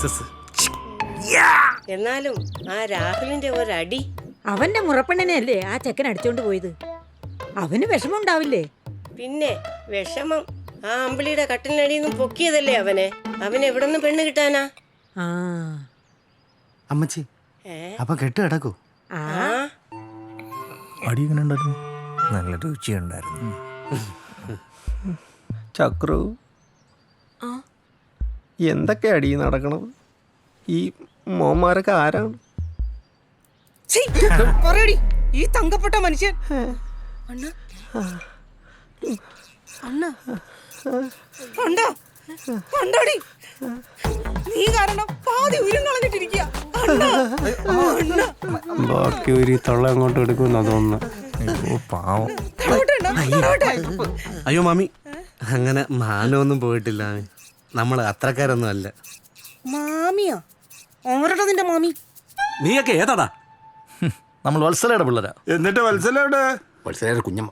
Success. എന്നാലും ആ രാഹുലിന്റെ ഒരടി. അവന്റെ മുറപ്പെണ്ണിനെ അല്ലേ ആ ചെക്കൻ അടിച്ചോണ്ട് പോയത്. അവന് വിഷമം ഉണ്ടാവില്ലേ? പിന്നെ വിഷമം. ആ അമ്പിളിയുടെ കട്ടിലിനടിയിൽ നിന്നും പൊക്കിയതല്ലേ അവനെ. അവൻ എവിടെ നിന്ന് പെണ്ണ് കിട്ടാനാ? ആ അമ്മച്ചി അപ്പൊ കെട്ട് കിടക്കൂ. ആ അടി ഇങ്ങനെ ഉണ്ടായിരുന്നു. നല്ല രുചിയുണ്ടായിരുന്നു. ചക്രു, എന്തൊക്കെ അടി നടക്കണത്? ഈ മോന്മാരൊക്കെ ആരാണ്? ഈ തങ്കപ്പെട്ട മനുഷ്യൻ അണ്ണ അണ്ണ കണ്ടോ കണ്ടോടി, നീ കാരണം പാതി ഉയരം കളഞ്ഞിട്ടിരിക്കുക. ബാക്കി ഒരു തൊള്ള അങ്ങോട്ട് എടുക്കുമെന്നാ തോന്നുന്നു. പാവം. അയ്യോ മാമി, അങ്ങനെ മാനമൊന്നും പോയിട്ടില്ല. നമ്മൾ അത്രക്കാരൊന്നും അല്ല. മാമിയാ? ആരുടെ നിന്റെ മാമി? നീയൊക്കെ ഏതാടാ? നമ്മൾ വത്സലയുടെ പിള്ളേരാ. എന്നിട്ട് വത്സലയുടെ കുഞ്ഞമ്മ